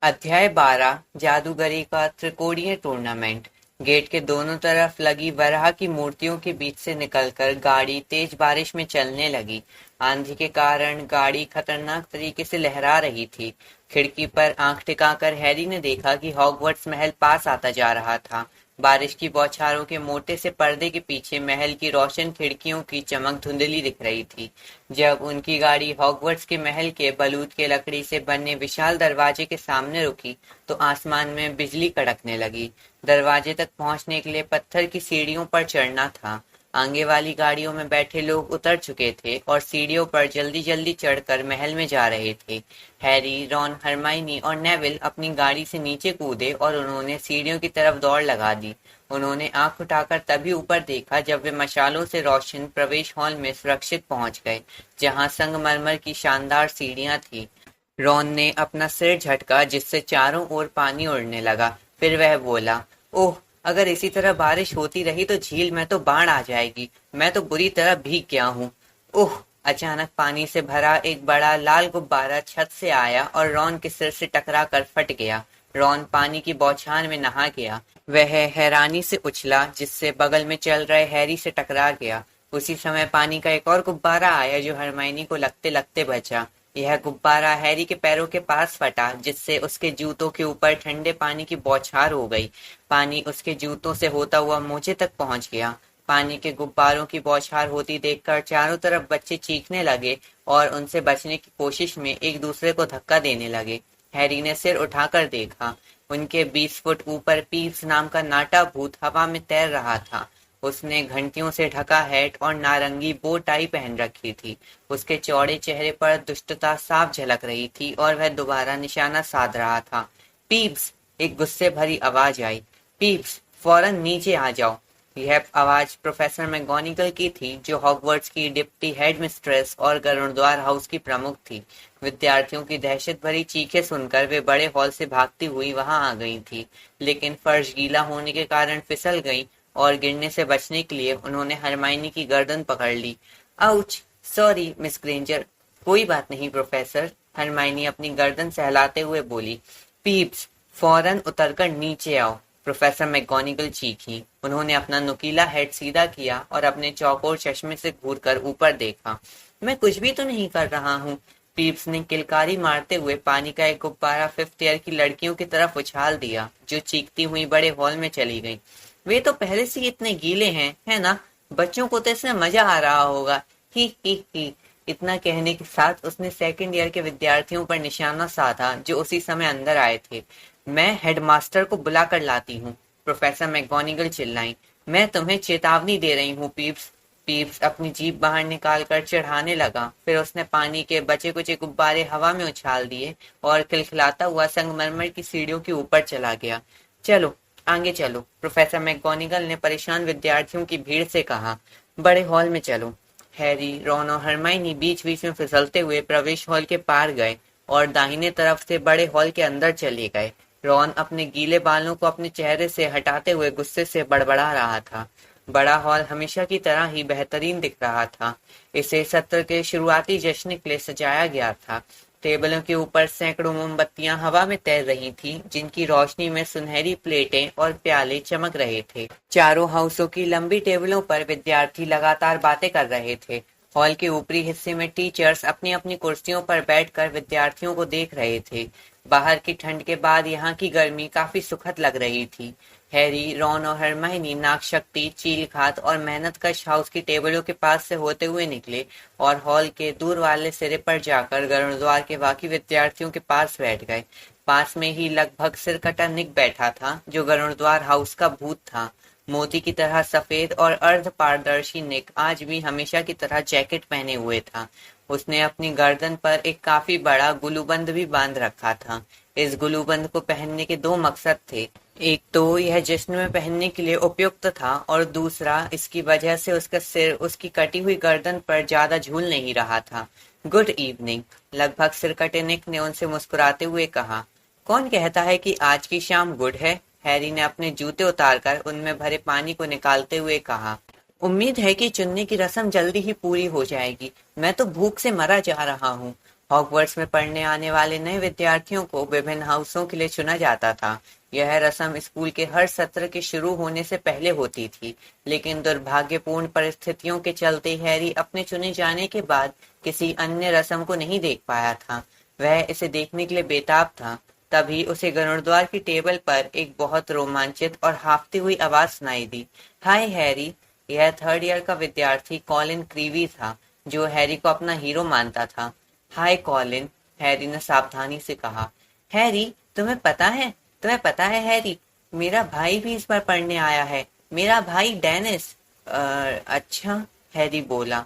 अध्याय 12 जादूगरी का त्रिकोणीय टूर्नामेंट। गेट के दोनों तरफ लगी वराह की मूर्तियों के बीच से निकलकर गाड़ी तेज बारिश में चलने लगी। आंधी के कारण गाड़ी खतरनाक तरीके से लहरा रही थी। खिड़की पर आंख टिकाकर हैरी ने देखा कि हॉगवर्ट्स महल पास आता जा रहा था। बारिश की बौछारों के मोटे से पर्दे के पीछे महल की रोशन खिड़कियों की चमक धुंधली दिख रही थी। जब उनकी गाड़ी हॉगवर्ट्स के महल के बलूत के लकड़ी से बने विशाल दरवाजे के सामने रुकी तो आसमान में बिजली कड़कने लगी। दरवाजे तक पहुंचने के लिए पत्थर की सीढ़ियों पर चढ़ना था। आगे वाली गाड़ियों में बैठे लोग उतर चुके थे और सीढ़ियों पर जल्दी जल्दी चढ़कर महल में जा रहे थे। हैरी, रॉन, हरमाइनी और नेविल अपनी गाड़ी से नीचे कूदे और उन्होंने सीढ़ियों की तरफ दौड़ लगा दी। उन्होंने आंख उठाकर तभी ऊपर देखा जब वे मशालों से रोशन प्रवेश हॉल में सुरक्षित पहुंच गए, जहां संगमरमर की शानदार सीढ़ियां थी। रॉन ने अपना सिर झटका जिससे चारों ओर पानी उड़ने लगा। फिर वह बोला, ओह, अगर इसी तरह बारिश होती रही तो झील में तो बाढ़ आ जाएगी। मैं तो बुरी तरह भीग गया हूँ। ओह! अचानक पानी से भरा एक बड़ा लाल गुब्बारा छत से आया और रॉन के सिर से टकरा कर फट गया। रॉन पानी की बौछार में नहा गया। वह हैरानी से उछला जिससे बगल में चल रहे हैरी से टकरा गया। उसी समय पानी का एक और गुब्बारा आया जो हरमाइनी को लगते लगते बचा। यह गुब्बारा हैरी के पैरों के पास फटा जिससे उसके जूतों के ऊपर ठंडे पानी की बौछार हो गई। पानी उसके जूतों से होता हुआ मोजे तक पहुंच गया। पानी के गुब्बारों की बौछार होती देखकर चारों तरफ बच्चे चीखने लगे और उनसे बचने की कोशिश में एक दूसरे को धक्का देने लगे। हैरी ने सिर उठाकर देखा। उनके 20 फुट ऊपर पीव्स नाम का नाटा भूत हवा में तैर रहा था। उसने घंटियों से ढका हैट और नारंगी बो टाई पहन रखी थी। उसके चौड़े चेहरे पर दुष्टता साफ झलक रही थी और वह दोबारा निशाना साध रहा था। पीप्स! एक गुस्से भरी आवाज आई। पीप्स, फौरन नीचे आ जाओ। यह आवाज प्रोफेसर मैगोनिगल की थी, जो हॉगवर्ट्स की डिप्टी हेडमिस्ट्रेस और गरुड़द्वार हाउस की प्रमुख थी। विद्यार्थियों की दहशत भरी चीखें सुनकर वे बड़े हॉल से भागती हुई वहां आ गई थी, लेकिन फर्श गीला होने के कारण फिसल गई और गिरने से बचने के लिए उन्होंने हरमाइनी की गर्दन पकड़ ली। आउच! Sorry miss Granger. कोई बात नहीं प्रोफेसर, हरमाइनी अपनी गर्दन सहलाते हुए बोली। पीप्स, फौरन उतरकर नीचे आओ, प्रोफेसर मैगोनिगल चीखी। उन्होंने अपना नुकीला हेड सीधा किया और अपने चौकोर चश्मे से घूरकर ऊपर देखा। मैं कुछ भी तो नहीं कर रहा हूँ। पीप्स ने किलकारी मारते हुए पानी का एक गुब्बारा 5th ईयर की लड़कियों की तरफ उछाल दिया, जो चीखती हुई बड़े हॉल में चली गई। वे तो पहले से ही इतने गीले हैं, है ना? बच्चों को तो इसमें मजा आ रहा होगा। ही ही ही। इतना कहने के साथ उसने 2nd ईयर के विद्यार्थियों पर निशाना साधा जो उसी समय अंदर आए थे। मैं हेडमास्टर को बुला कर लाती हूँ, प्रोफेसर मैगोनिगल चिल्लाई। मैं तुम्हें चेतावनी दे रही हूँ पीप्स। पीप्स अपनी जीभ बाहर निकालकर चिढ़ाने लगा। फिर उसने पानी के बचे कुचे गुब्बारे हवा में उछाल दिए और खिलखिलाता हुआ संगमरमर की सीढ़ियों के ऊपर चला गया। चलो आगे चलो, प्रोफेसर मैगोनिगल ने परेशान विद्यार्थियों की भीड़ से कहा। बड़े हॉल में चलो। हैरी, रॉन और हरमाइनी बीच बीच में फिसलते हुए प्रवेश हॉल के पार गए और दाहिने तरफ से बड़े हॉल के अंदर चले गए। रॉन अपने गीले बालों को अपने चेहरे से हटाते हुए गुस्से से बड़बड़ा रहा था। बड़ा हॉल हमेशा की तरह ही बेहतरीन दिख रहा था। इसे सत्र के शुरुआती जश्न के लिए सजाया गया था। टेबलों के ऊपर सैकड़ों मोमबत्तियां हवा में तैर रही थीं, जिनकी रोशनी में सुनहरी प्लेटें और प्याले चमक रहे थे। चारों हाउसों की लंबी टेबलों पर विद्यार्थी लगातार बातें कर रहे थे। हॉल के ऊपरी हिस्से में टीचर्स अपनी अपनी कुर्सियों पर बैठकर विद्यार्थियों को देख रहे थे। बाहर की ठंड के बाद यहाँ की गर्मी काफी सुखद लग रही थी। हैरी, रॉन और हरमाइनी नागशक्ति, चीलखात और मेहनतकश हाउस की टेबलों के पास से होते हुए निकले और हॉल के दूर वाले सिरे पर जाकर गरुड़द्वार के बाकी विद्यार्थियों के पास बैठ गए। पास में ही लगभग सिरकटा निक बैठा था, जो गरुड़द्वार हाउस का भूत था। मोती की तरह सफेद और अर्ध पारदर्शी निक आज भी हमेशा की तरह जैकेट पहने हुए था। उसने अपनी गर्दन पर एक काफी बड़ा गुलूबंद भी बांध रखा था। इस गुलूबंद को पहनने के 2 मकसद थे। एक तो यह जश्न में पहनने के लिए उपयुक्त था और दूसरा इसकी वजह से उसका सिर उसकी कटी हुई गर्दन पर ज्यादा झूल नहीं रहा था। गुड इवनिंग, लगभग सिरकटे निक ने उनसे मुस्कुराते हुए कहा। कौन कहता है कि आज की शाम गुड है? हैरी ने अपने जूते उतारकर उनमें भरे पानी को निकालते हुए कहा। उम्मीद है कि चुनने की रस्म जल्दी ही पूरी हो जाएगी। मैं तो भूख से मरा जा रहा हूँ। हॉगवर्ट्स में पढ़ने आने वाले नए विद्यार्थियों को विभिन्न हाउसों के लिए चुना जाता था। यह रस्म स्कूल के हर सत्र के शुरू होने से पहले होती थी, लेकिन दुर्भाग्यपूर्ण परिस्थितियों के चलते हैरी अपने चुने जाने के बाद किसी अन्य रस्म को नहीं देख पाया था। वह इसे देखने के लिए बेताब था। तभी उसे गरुड़द्वार की टेबल पर एक बहुत रोमांचित और हाफती हुई आवाज सुनाई दी। हाय हैरी। यह थर्ड ईयर का विद्यार्थी कॉलिन क्रीवी था, जो हैरी को अपना हीरो मानता था। हाय कॉलिन, हैरी ने सावधानी से कहा। हैरी, तुम्हें पता है हैरी, मेरा भाई भी इस बार पढ़ने आया है। मेरा भाई डेनिस। अच्छा, हैरी बोला।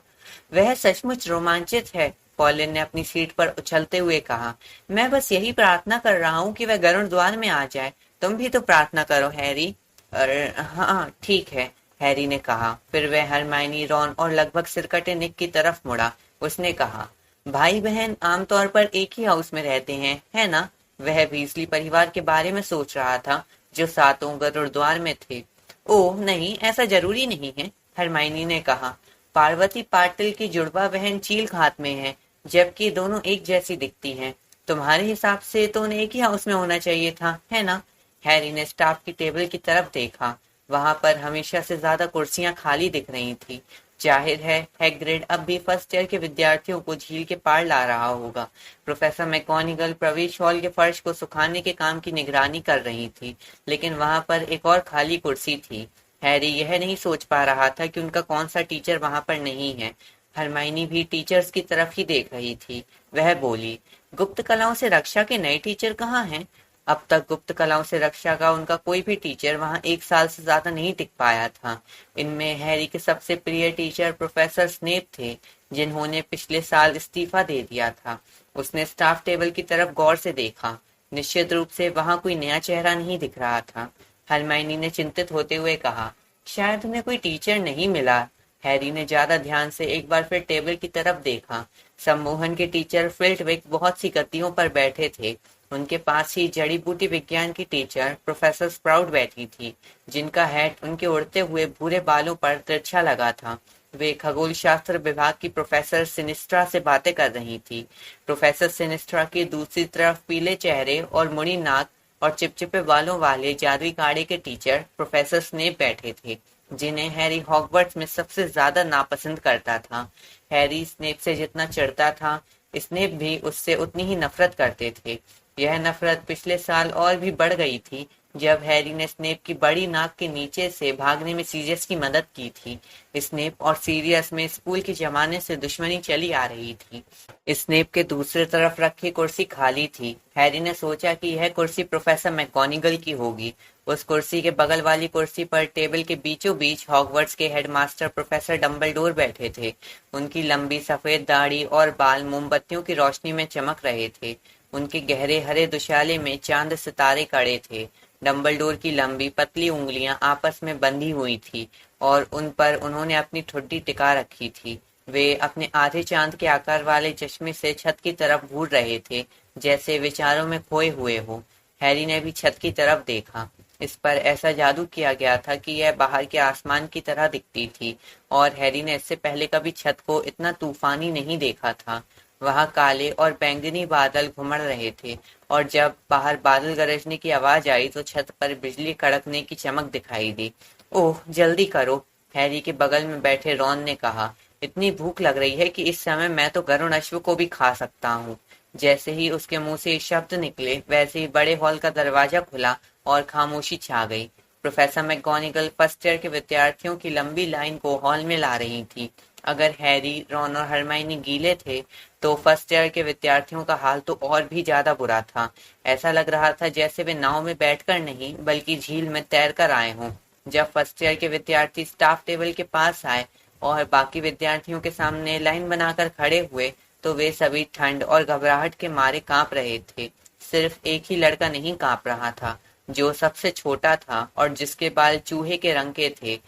वह सचमुच रोमांचित है, कॉलिन ने अपनी सीट पर उछलते हुए कहा। मैं बस यही प्रार्थना कर रहा हूँ कि वह गरुड़द्वार में आ जाए। तुम भी तो प्रार्थना करो हैरी। हाँ ठीक है, हैरी ने कहा। फिर वह हरमाइनी, रॉन और लगभग सिरकटे निक की तरफ मुड़ा। उसने कहा, भाई बहन आमतौर पर एक ही हाउस में रहते हैं, है ना? वह वीजली परिवार के बारे में सोच रहा था, जो सातों गरुड़द्वार में थे। ओह नहीं, ऐसा जरूरी नहीं है, हरमाइनी ने कहा। पार्वती पाटिल की जुड़वा बहन चीलखात में है, जबकि दोनों एक जैसी दिखती हैं। तुम्हारे हिसाब से तो उन्हें एक ही हाउस में होना चाहिए था, है ना? हैरी ने स्टाफ की टेबल की तरफ देखा। वहां पर हमेशा से ज्यादा कुर्सियां खाली दिख रही थी। जाहिर है हैग्रिड अब भी फर्स्ट ईयर के विद्यार्थियों को झील के पार ला रहा होगा। प्रोफेसर मैकगोनागल प्रवेश हॉल के फर्श को सुखाने के काम की निगरानी कर रही थी, लेकिन वहां पर एक और खाली कुर्सी थी। हैरी यह नहीं सोच पा रहा था कि उनका कौन सा टीचर वहां पर नहीं है। हरमाइनी भी टीचर्स की तरफ ही देख रही थी। वह बोली, गुप्त कलाओं से रक्षा के नए टीचर कहाँ हैं? अब तक गुप्त कलाओं से रक्षा का उनका कोई भी टीचर वहां एक साल से ज्यादा नहीं टिक पाया था। इनमें हैरी के सबसे प्रिय टीचर प्रोफेसर स्नेप थे, जिन्होंने पिछले साल इस्तीफा दे दिया था। उसने स्टाफ टेबल की तरफ गौर से देखा। निश्चित रूप से वहां कोई नया चेहरा नहीं दिख रहा था। हरमाइनी ने चिंतित होते हुए कहा, शायद उन्हें कोई टीचर नहीं मिला। हैरी ने ज्यादा ध्यान से एक बार फिर टेबल की तरफ देखा। सम्मोहन के टीचर फिल्टविक बहुत सी गद्दियों पर बैठे थे। उनके पास ही जड़ी बूटी विज्ञान की टीचर प्रोफेसर स्प्राउट बैठी थी, जिनका हैट उनके उड़ते हुए भूरे बालों पर तिरछा लगा था। वे खगोल शास्त्र विभाग की प्रोफेसर सिनिस्ट्रा से बातें कर रही थी। प्रोफेसर सिनिस्ट्रा की दूसरी तरफ पीले चेहरे और मुड़ी नाक और चिपचिपे बालों वाले जादुई काड़े के टीचर प्रोफेसर स्नेप बैठे थे, जिन्हें हैरी हॉगवर्ट्स में सबसे ज्यादा नापसंद करता था। हैरी स्नेप से जितना चिढ़ता था, स्नेप भी उससे उतनी ही नफरत करते थे। यह नफरत पिछले साल और भी बढ़ गई थी, जब हैरी ने स्नेप की बड़ी नाक के नीचे से भागने में सीरियस की मदद की थी। स्नेप और सीरियस में स्कूल के जमाने से दुश्मनी चली आ रही थी। स्नेप के दूसरी तरफ रखी कुर्सी खाली थी। हैरी ने सोचा कि यह कुर्सी प्रोफेसर मैकगोनागल की होगी। उस कुर्सी के बगल वाली कुर्सी पर टेबल के बीचों बीच हॉगवर्ट्स के हेडमास्टर प्रोफेसर डम्बलडोर बैठे थे। उनकी लंबी सफेद दाढ़ी और बाल मोमबत्तियों की रोशनी में चमक रहे थे। उनके गहरे हरे दुशाले में चांद सितारे कड़े थे। डम्बलडोर की लंबी पतली उंगलियां आपस में बंधी हुई थी और उन पर उन्होंने अपनी ठुड्डी टिका रखी थी। वे अपने आधे चांद के आकार वाले चश्मे से छत की तरफ घूर रहे थे, जैसे विचारों में खोए हुए हो। हैरी ने भी छत की तरफ देखा। इस पर ऐसा जादू किया गया था कि यह बाहर के आसमान की तरह दिखती थी, और हैरी ने इससे पहले कभी छत को इतना तूफानी नहीं देखा था। वहां काले और बैंगनी बादल घुमड़ रहे थे, और जब बाहर बादल गरजने की आवाज आई तो छत पर बिजली कड़कने की चमक दिखाई दी। ओह जल्दी करो, हैरी के बगल में बैठे रॉन ने कहा। इतनी भूख लग रही है कि इस समय मैं तो गरुड़ अश्व को भी खा सकता हूँ। जैसे ही उसके मुंह से शब्द निकले, वैसे ही बड़े हॉल का दरवाजा खुला और खामोशी छा गई। प्रोफेसर मैकगोनागल फर्स्ट ईयर के विद्यार्थियों की लंबी लाइन को हॉल में ला रही थी। अगर हैरी, रॉन और हरमाइनी गीले थे, तो फर्स्ट ईयर के विद्यार्थियों का हाल तो और भी ज्यादा बुरा था। ऐसा लग रहा था जैसे वे नाव में बैठकर नहीं, बल्कि झील में तैरकर आए हों। जब फर्स्ट ईयर के विद्यार्थी स्टाफ टेबल के पास आए और बाकी विद्यार्थियों के सामने लाइन बनाकर खड़े हुए, तो वे सभी ठंड और घबराहट के मारे कांप रहे थे। सिर्फ एक ही लड़का नहीं कांप रहा था, जो सबसे छोटा था और जिसके बाल चूहे के रंग के थे।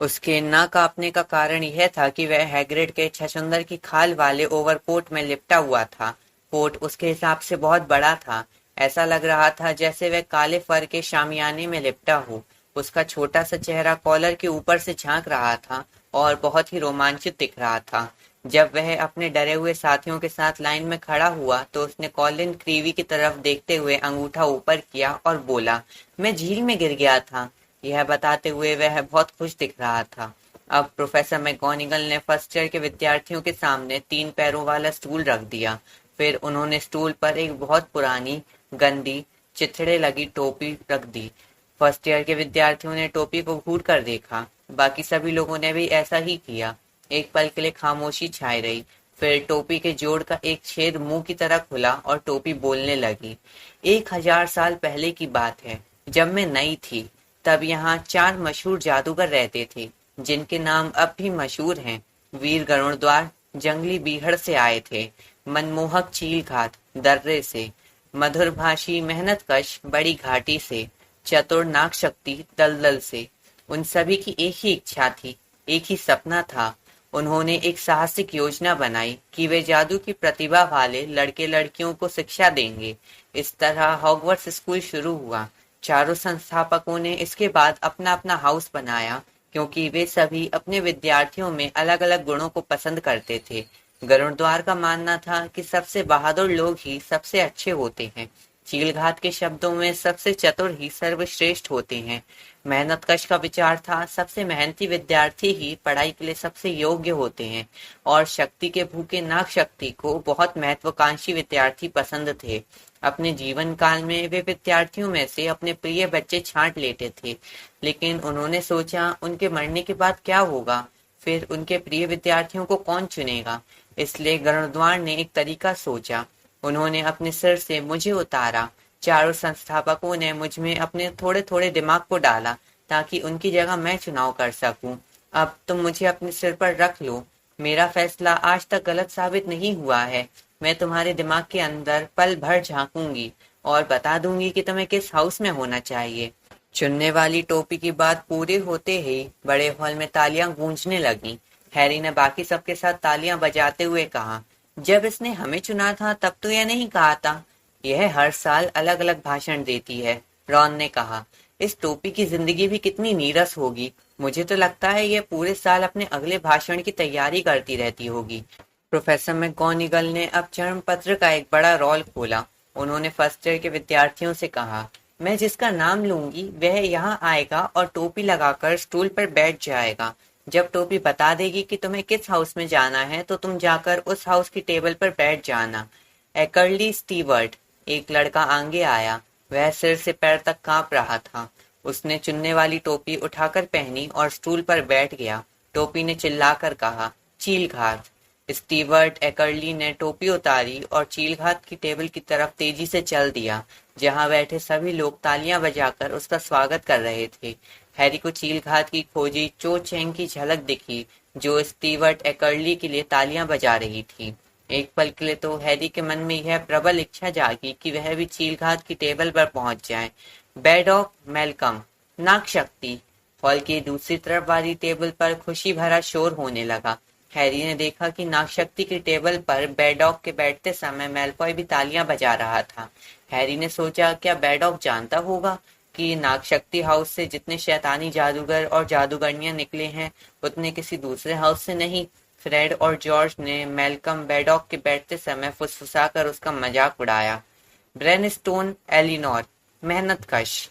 उसके न कांपने का कारण यह था कि वह हैग्रिड के छछूंदर की खाल वाले ओवरकोट में लिपटा हुआ था। कोट उसके हिसाब से बहुत बड़ा था। ऐसा लग रहा था जैसे वह काले फर के शामियाने में लिपटा हो। उसका छोटा सा चेहरा कॉलर के ऊपर से झांक रहा था और बहुत ही रोमांचित दिख रहा था। जब वह अपने डरे हुए साथियों के साथ लाइन में खड़ा हुआ तो उसने कॉलिन क्रीवी की तरफ देखते हुए अंगूठा ऊपर किया और बोला, मैं झील में गिर गया था। यह बताते हुए वह बहुत खुश दिख रहा था। अब प्रोफेसर मैगोनिगल ने फर्स्ट ईयर के विद्यार्थियों के सामने 3 पैरों वाला स्टूल रख दिया। फिर उन्होंने स्टूल पर एक बहुत पुरानी, गंदी, चिथड़े लगी टोपी रख दी। फर्स्ट ईयर के विद्यार्थियों ने टोपी को घूर कर देखा। बाकी सभी लोगों ने भी ऐसा ही किया। एक पल के लिए खामोशी छाई रही। फिर टोपी के जोड़ का एक छेद मुंह की तरह खुला और टोपी बोलने लगी। 1000 साल पहले की बात है, जब मैं नई थी। तब यहाँ 4 मशहूर जादूगर रहते थे, जिनके नाम अब भी मशहूर हैं। वीर गरुड़द्वार जंगली बीहड़ से आए थे, मनमोहक चील घाट दर्रे से, मधुरभाषी मेहनतकश बड़ी घाटी से, चतुर नागशक्ति दलदल से। उन सभी की एक ही इच्छा थी, एक ही सपना था। उन्होंने एक साहसिक योजना बनाई कि वे जादू की प्रतिभा वाले लड़के लड़कियों को शिक्षा देंगे। इस तरह हॉगवर्ट्स स्कूल शुरू हुआ। चारों संस्थापकों ने इसके बाद अपना अपना हाउस बनाया, क्योंकि वे सभी अपने विद्यार्थियों में अलग अलग गुणों को पसंद करते थे। गरुड़द्वार का मानना था कि सबसे बहादुर लोग ही सबसे अच्छे होते हैं। चीलघाट के शब्दों में सबसे चतुर ही सर्वश्रेष्ठ होते हैं। मेहनतकश का विचार था सबसे मेहनती विद्यार्थी ही पढ़ाई के लिए सबसे योग्य होते हैं। और शक्ति के भूखे नाग शक्ति को बहुत महत्वाकांक्षी विद्यार्थी पसंद थे। अपने जीवन काल में वे विद्यार्थियों में से अपने प्रिय बच्चे छांट लेते थे, लेकिन उन्होंने सोचा उनके मरने के बाद क्या होगा, फिर उनके प्रिय विद्यार्थियों को कौन चुनेगा। इसलिए गरुड़द्वार ने एक तरीका सोचा। उन्होंने अपने सिर से मुझे उतारा। चारों संस्थापकों ने मुझ में अपने थोड़े थोड़े दिमाग को डाला, ताकि उनकी जगह मैं चुनाव कर सकूं। अब तुम मुझे अपने सिर पर रख लो। मेरा फैसला आज तक गलत साबित नहीं हुआ है। मैं तुम्हारे दिमाग के अंदर पल भर झांकूंगी और बता दूंगी कि तुम्हें किस हाउस में होना चाहिए। चुनने वाली टोपी की बात पूरी होते ही बड़े हॉल में तालियां गूंजने लगीं। हैरी ने बाकी सबके साथ तालियां बजाते हुए कहा, जब इसने हमें चुना था तब तो यह नहीं कहा था। यह हर साल अलग अलग भाषण देती है, रॉन ने कहा। इस टोपी की जिंदगी भी कितनी नीरस होगी। मुझे तो लगता है यह पूरे साल अपने अगले भाषण की तैयारी करती रहती होगी। प्रोफेसर मैगोनिगल ने अब चर्म पत्र का एक बड़ा रोल खोला। उन्होंने फर्स्ट ईयर के विद्यार्थियों से कहा, मैं जिसका नाम लूंगी वह यहाँ आएगा और टोपी लगाकर स्टूल पर बैठ जाएगा। जब टोपी बता देगी कि तुम्हें किस हाउस में जाना है तो तुम जाकर उस हाउस की टेबल पर बैठ जाना। एकर्ली स्टीवर्ट, एक लड़का आगे आया। वह सिर से पैर तक कांप रहा था। उसने चुनने वाली टोपी उठाकर पहनी और स्टूल पर बैठ गया। टोपी ने चिल्लाकर कहा, चीलघाट। स्टीवर्ट एकर्ली ने टोपी उतारी और चीलघाट की टेबल की तरफ तेजी से चल दिया, जहां बैठे सभी लोग तालियां बजाकर उसका स्वागत कर रहे थे। हैरी को चीलघाट की खोजी चो चैंग की झलक दिखी, जो स्टीवर्ट एकर्ली के लिए तालियां बजा रही थी। एक पल के लिए तो हैरी के मन में यह प्रबल इच्छा जागी कि वह भी चीलघाट की टेबल पर पहुंच जाए। बैडॉक मैलकम, नागशक्ति। हॉल की दूसरी तरफ वाली टेबल पर खुशी भरा शोर होने लगा। हैरी ने देखा कि नागशक्ति की टेबल पर बैडॉक के बैठते समय मैलफॉय भी तालियां बजा रहा था। हैरी ने सोचा, क्या बैडॉक जानता होगा कि नागशक्ति हाउस से जितने शैतानी जादूगर और जादूगरनियां निकले हैं, उतने किसी दूसरे हाउस से नहीं। फ्रेड और जॉर्ज ने मैलकम बैडॉक के बैठते समय फुसफुसाकर उसका मजाक उड़ाया। ब्रेनस्टोन एलिनोर, मेहनतकश।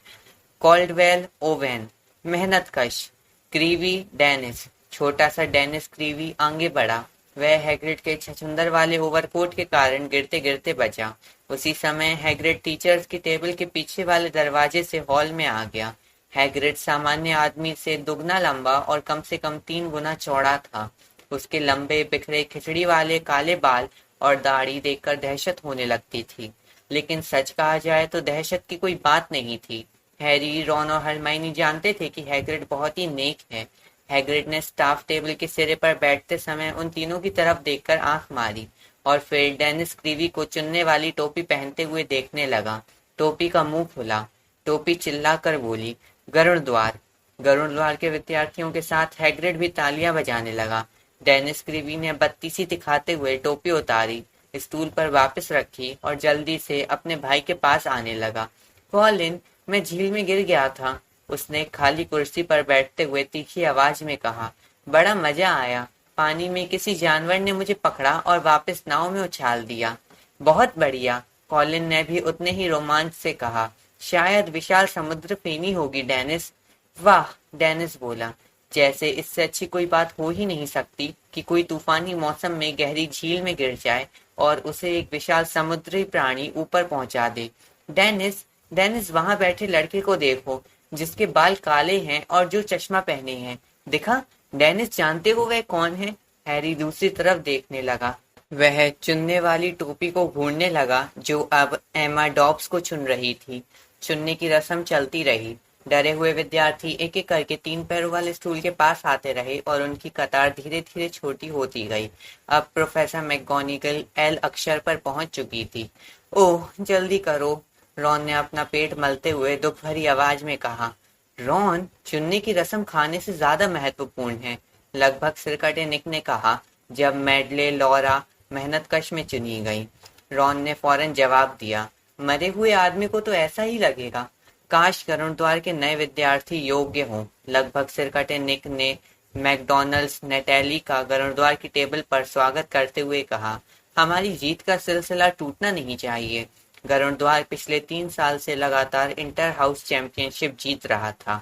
कॉल्डवेल ओवेन, मेहनतकश। क्रीवी डेनिस, छोटा सा डेनिस क्रीवी आगे बढ़ा। वह हैग्रिड के छछूंदर वाले ओवरकोट के कारण गिरते गिरते बचा। उसी समय हैग्रिड टीचर्स की टेबल के पीछे वाले दरवाजे से हॉल में आ गया। हैग्रिड सामान्य आदमी से दुगना लंबा और कम से कम 3 गुना चौड़ा था। उसके लंबे बिखरे खिचड़ी वाले काले बाल और दाढ़ी देखकर दहशत होने लगती थी, लेकिन सच कहा जाए तो दहशत की कोई बात नहीं थी। हैरी, रॉन और हरमाइनी जानते थे कि हैग्रिड बहुत ही नेक है। हैग्रिड ने स्टाफ टेबल के सिरे पर बैठते समय उन तीनों की तरफ देखकर आंख मारी और फिर डेनिस क्रीवी को चुनने वाली टोपी पहनते हुए देखने लगा। टोपी का मुंह खुला। टोपी चिल्लाकर बोली, गरुड़द्वार। गरुड़द्वार के विद्यार्थियों के साथ हैग्रिड भी तालियां बजाने लगा। डेनिस क्रीवी ने बत्तीसी दिखाते हुए टोपी उतारी, स्टूल पर वापस रखी और जल्दी से अपने भाई के पास आने लगा। कॉलिन, मैं झील में गिर गया था, उसने खाली कुर्सी पर बैठते हुए तीखी आवाज में कहा। बड़ा मजा आया। पानी में किसी जानवर ने मुझे पकड़ा और वापस नाव में उछाल दिया। बहुत बढ़िया, कॉलिन ने भी उतने ही रोमांच से कहा। शायद विशाल समुद्र फेनी होगी डेनिस। वाह, डेनिस बोला, जैसे इससे अच्छी कोई बात हो ही नहीं सकती कि कोई तूफानी मौसम में गहरी झील में गिर जाए और उसे एक विशाल समुद्री प्राणी ऊपर पहुंचा दे। डेनिस, डेनिस, वहां बैठे लड़के को देखो, जिसके बाल काले हैं और जो चश्मा पहने हैं। दिखा? डेनिस, जानते हो वह कौन है? हैरी दूसरी तरफ देखने लगा। वह चुनने वाली टोपी को घूरने लगा जो अब एमा डॉब्स को चुन रही थी। चुनने की रस्म चलती रही। डरे हुए विद्यार्थी एक एक करके 3 पैरों वाले स्टूल के पास आते रहे और उनकी कतार धीरे धीरे छोटी होती गई। अब प्रोफेसर मैकगोनागल एल अक्षर पर पहुंच चुकी थी। ओह, जल्दी करो, रॉन ने अपना पेट मलते हुए दुख भरी आवाज में कहा। रॉन, चुनने की रस्म खाने से ज्यादा महत्वपूर्ण है, लगभग सिरकटे निक ने कहा जब मैडले लॉरा मेहनतकश में चुनी गई। रॉन ने फौरन जवाब दिया, मरे हुए आदमी को तो ऐसा ही लगेगा। काश गरुड़द्वार के नए विद्यार्थी योग्य हों। लगभग सिरकटे निक ने मैकडॉनल्ड्स नेटेली का गरुड़द्वार की टेबल पर स्वागत करते हुए कहा। हमारी जीत का सिलसिला टूटना नहीं चाहिए। गरुड़द्वार पिछले 3 साल से लगातार इंटर हाउस चैंपियनशिप जीत रहा था।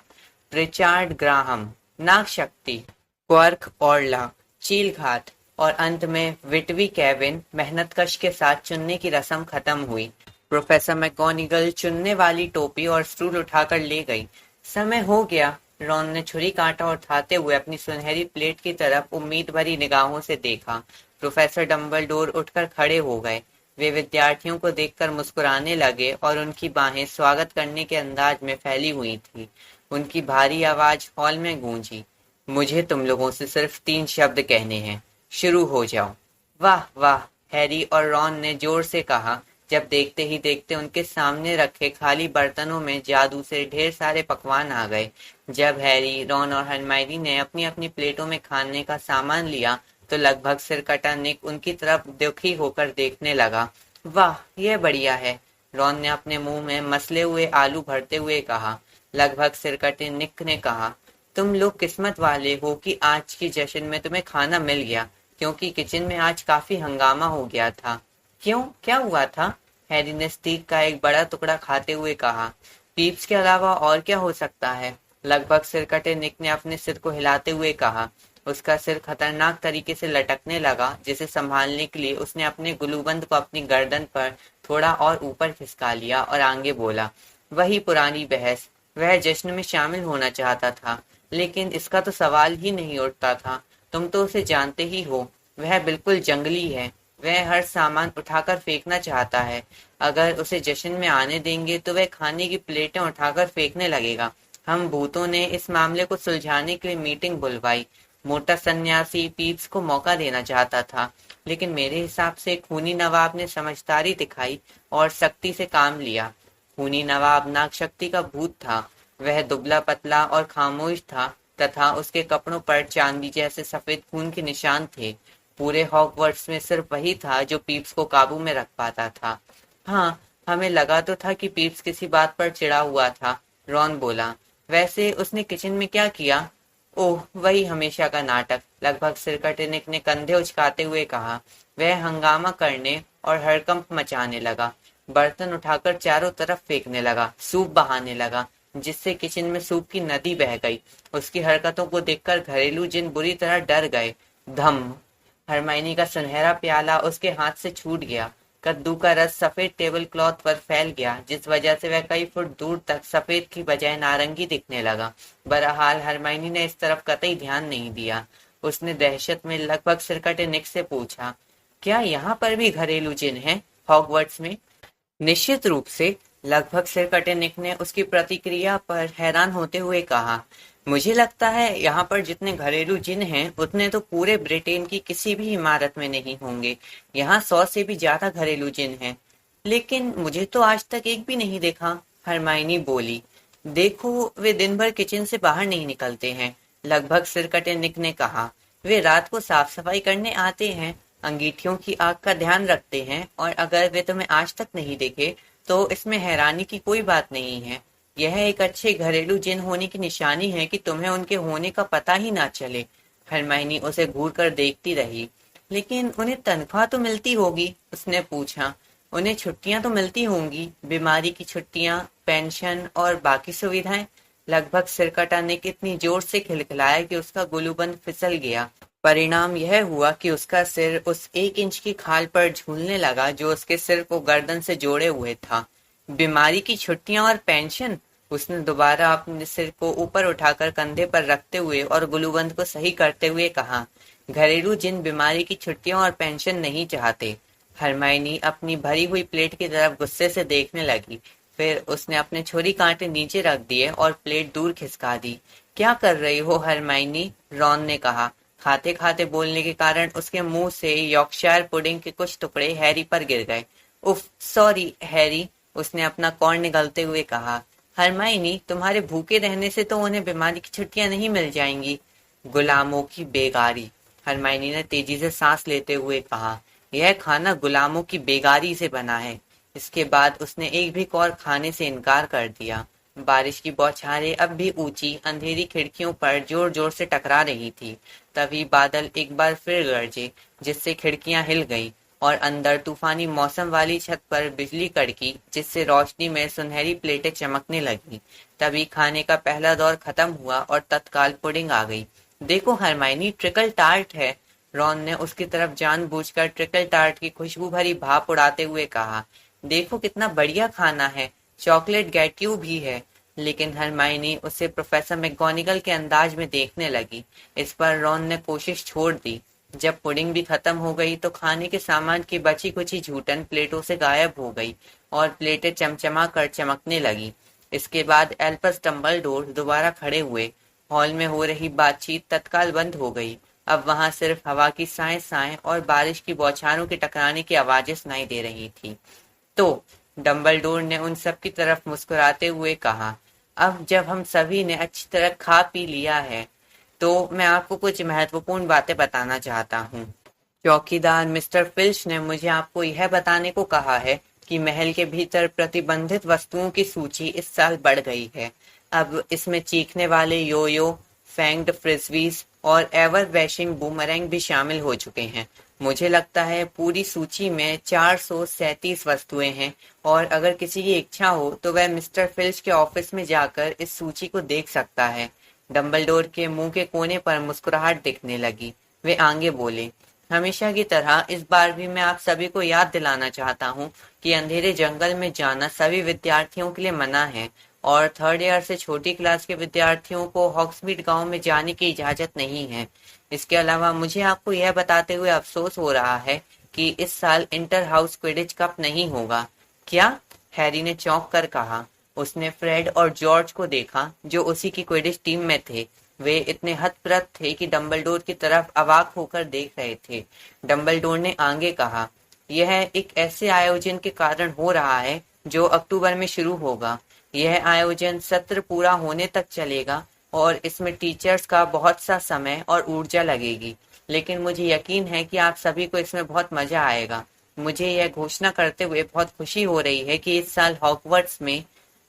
Pritchard Graham, Nagshakti, quirk Orla, चीलघाट और अंत में विटवी केविन मेहनतकश के साथ चुनने की रस्म खत्म हुई। प्रोफेसर मैकगोनागल चुनने वाली टोपी और स्टूल उठाकर ले गई। समय हो गया, रॉन ने छुरी कांटा उठाते हुए अपनी सुनहरी प्लेट की तरफ उम्मीद भरी निगाहों से देखा। प्रोफेसर डंबलडोर उठकर खड़े हो गए। वे विद्यार्थियों को देखकर मुस्कुराने लगे और उनकी बाहें स्वागत करने के अंदाज में फैली हुई थी। उनकी भारी आवाज हॉल में गूंजी। मुझे तुम लोगों से सिर्फ 3 शब्द कहने हैं, शुरू हो जाओ। वाह वाह, हैरी और रॉन ने जोर से कहा जब देखते ही देखते उनके सामने रखे खाली बर्तनों में जादू से ढेर सारे पकवान आ गए। जब हैरी, रॉन और हरमाइनी ने अपनी अपनी प्लेटों में खाने का सामान लिया तो लगभग सिरकटा निक उनकी तरफ दुखी होकर देखने लगा। वाह, यह बढ़िया है, रॉन ने अपने मुंह में मसले हुए आलू भरते हुए कहा। लगभग सिरकटे निक ने कहा, तुम लोग किस्मत वाले हो कि आज की जश्न में तुम्हें खाना मिल गया, क्योंकि किचन में आज काफी हंगामा हो गया था। क्यों, क्या हुआ था? हैरी ने स्टीक का एक बड़ा टुकड़ा खाते हुए कहा। पीप्स के अलावा और क्या हो सकता है? लगभग सिरकटे निक ने अपने सिर को हिलाते हुए कहा। उसका सिर खतरनाक तरीके से लटकने लगा, जिसे संभालने के लिए उसने अपने गुलूबंद को अपनी गर्दन पर थोड़ा और ऊपर खिसका लिया और आगे बोला। वही पुरानी बहस, वह जश्न में शामिल होना चाहता था, लेकिन इसका तो सवाल ही नहीं उठता था। तुम तो उसे जानते ही हो, वह बिल्कुल जंगली है। वह हर सामान उठाकर फेंकना चाहता है। अगर उसे जश्न में आने देंगे तो वह खाने की प्लेटें उठाकर फेंकने लगेगा। हम भूतों ने इस मामले को सुलझाने के लिए मीटिंग बुलवाई। मोटा सन्यासी पीप्स को मौका देना चाहता था, लेकिन मेरे हिसाब से खूनी नवाब ने समझदारी दिखाई और सख्ती से काम लिया। खूनी नवाब नागशक्ति का भूत था। वह दुबला पतला और खामोश था तथा उसके कपड़ों पर चांदी जैसे सफेद खून के निशान थे। पूरे हॉगवर्ट्स में सिर्फ वही था जो पीप्स को काबू में रख पाता था। हाँ, हमें लगा तो था कि पीप्स किसी बात पर चिढ़ा हुआ था, रॉन बोला। वैसे उसने किचन में क्या किया? ओह, वही हमेशा का नाटक, लगभग सिरकटे निक ने कंधे उचकाते हुए कहा। वह हंगामा करने और हड़कंप मचाने लगा। बर्तन उठाकर चारों तरफ फेंकने लगा, सूप बहाने लगा, जिससे किचन में सूप की नदी बह गई। उसकी हरकतों को देखकर घरेलू जिन बुरी तरह डर गए। धम! हरमाइनी का सुनहरा प्याला उसके हाथ से छूट गया। कद्दू का रस सफेद टेबल क्लॉथ पर फैल गया, जिस वजह से वह कई फुट दूर तक सफेद की बजाय नारंगी दिखने लगा। बहरहाल हरमाइनी ने इस तरफ कतई ध्यान नहीं दिया। उसने दहशत में लगभग सिरकटे निक से पूछा, क्या यहाँ पर भी घरेलू जिन हैं, हॉगवर्ट्स में? निश्चित रूप से, लगभग सिरकटे निक ने उसकी प्रतिक्रिया पर हैरान होते हुए कहा। मुझे लगता है यहाँ पर जितने घरेलू जिन हैं उतने तो पूरे ब्रिटेन की किसी भी इमारत में नहीं होंगे। यहाँ 100 से भी ज्यादा घरेलू जिन हैं। लेकिन मुझे तो आज तक एक भी नहीं देखा, हरमाइनी बोली। देखो, वे दिन भर किचन से बाहर नहीं निकलते हैं, लगभग सिरकटे निक ने कहा। वे रात को साफ सफाई करने आते हैं, अंगीठियों की आग का ध्यान रखते हैं, और अगर वे तुम्हें आज तक नहीं देखे तो इसमें हैरानी की कोई बात नहीं है। यह एक अच्छे घरेलू जिन होने की निशानी है कि तुम्हें उनके होने का पता ही ना चले। हरमाइनी उसे घूर कर देखती रही। लेकिन उन्हें तनख्वाह तो मिलती होगी, उसने पूछा। उन्हें छुट्टियां तो मिलती होंगी, बीमारी की छुट्टियां, पेंशन और बाकी सुविधाएं। लगभग सिरकटा ने कितनी जोर से खिलखिलाया कि उसका गुलूबंद फिसल गया। परिणाम यह हुआ कि उसका सिर उस 1 इंच की खाल पर झूलने लगा जो उसके सिर को गर्दन से जोड़े हुए था। बीमारी की छुट्टियां और पेंशन? उसने दोबारा अपने सिर को ऊपर उठाकर कंधे पर रखते हुए और गुलूबंद को सही करते हुए कहा, घरेलू जिन बीमारी की छुट्टियां और पेंशन नहीं चाहते। हरमाइनी अपनी भरी हुई प्लेट की तरफ गुस्से से देखने लगी। फिर उसने अपने छुरी कांटे नीचे रख दिए और प्लेट दूर खिसका दी। क्या कर रही हो हरमाइनी? रॉन ने कहा। खाते खाते बोलने के कारण उसके मुंह से यॉर्कशायर पुडिंग के कुछ टुकड़े हैरी पर गिर गए। उफ, सॉरी हैरी, उसने अपना कौर निगलते हुए कहा। हरमाइनी, तुम्हारे भूखे रहने से तो उन्हें बीमारी की छुट्टियां नहीं मिल जाएंगी। गुलामों की बेगारी, हरमाइनी ने तेजी से सांस लेते हुए कहा। यह खाना गुलामों की बेगारी से बना है। इसके बाद उसने एक भी कौर खाने से इनकार कर दिया। बारिश की बौछारें अब भी ऊंची अंधेरी खिड़कियों पर जोर जोर से टकरा रही थी। तभी बादल एक बार फिर गरजे, जिससे खिड़कियां हिल गईं और अंदर तूफानी मौसम वाली छत पर बिजली कड़की, जिससे रोशनी में सुनहरी प्लेटें चमकने लगीं। तभी खाने का पहला दौर खत्म हुआ और तत्काल पुडिंग आ गई। देखो हरमाइनी, ट्रिकल टार्ट है। रॉन ने उसकी तरफ जानबूझकर ट्रिकल टार्ट की खुशबू भरी भाप उड़ाते हुए कहा। देखो कितना बढ़िया खाना है, चॉकलेट गैट्यू भी है। लेकिन हरमाइनी उसे प्रोफेसर मैकगोनागल के अंदाज में देखने लगी। इस पर रॉन ने कोशिश छोड़ दी। जब पुडिंग भी खत्म हो गई तो खाने के सामान की बची कुची झूठन प्लेटों से गायब हो गई और प्लेटें चमचमा कर चमकने लगी। इसके बाद एल्बस डंबलडोर दोबारा खड़े हुए। हॉल में हो रही बातचीत तत्काल बंद हो गई। अब वहां सिर्फ हवा की साएं साएं और बारिश की बौछारों के टकराने की आवाजें सुनाई दे रही थी। तो डंबलडोर ने उन सब की तरफ मुस्कुराते हुए कहा, अब जब हम सभी ने अच्छी तरह खा पी लिया है तो मैं आपको कुछ महत्वपूर्ण बातें बताना चाहता हूँ। चौकीदार मिस्टर फिल्च ने मुझे आपको यह बताने को कहा है कि महल के भीतर प्रतिबंधित वस्तुओं की सूची इस साल बढ़ गई है। अब इसमें चीखने वाले योयो, फैंग्ड फ्रिस्बीज और एवर वैशिंग बूमरैंग भी शामिल हो चुके हैं। मुझे लगता है पूरी सूची में 437 वस्तुएं हैं और अगर किसी की इच्छा हो तो वह मिस्टर फिल्च के ऑफिस में जाकर इस सूची को देख सकता है। डंबलडोर के मुंह के कोने पर मुस्कुराहट दिखने लगी। वे आगे बोले, हमेशा की तरह इस बार भी मैं आप सभी को याद दिलाना चाहता हूँ कि अंधेरे जंगल में जाना सभी विद्यार्थियों के लिए मना है और 3rd ईयर से छोटी क्लास के विद्यार्थियों को हॉक्समीड गांव में जाने की इजाजत नहीं है। इसके अलावा मुझे आपको यह बताते हुए अफसोस हो रहा है कि इस साल इंटर हाउस क्विडिच कप नहीं होगा। क्या? हैरी ने चौंक कर कहा। उसने फ्रेड और जॉर्ज को देखा जो उसी की क्विडिच टीम में थे। वे इतने हतप्रत थे कि डंबलडोर की तरफ अवाक होकर देख रहे थे। डंबलडोर ने आगे कहा, यह एक ऐसे आयोजन के कारण हो रहा है जो अक्टूबर में शुरू होगा। यह आयोजन सत्र पूरा होने तक चलेगा और इसमें टीचर्स का बहुत सा समय और ऊर्जा लगेगी। लेकिन मुझे यकीन है कि आप सभी को इसमें बहुत मजा आएगा। मुझे यह घोषणा करते हुए बहुत खुशी हो रही है कि इस साल हॉगवर्ट्स में।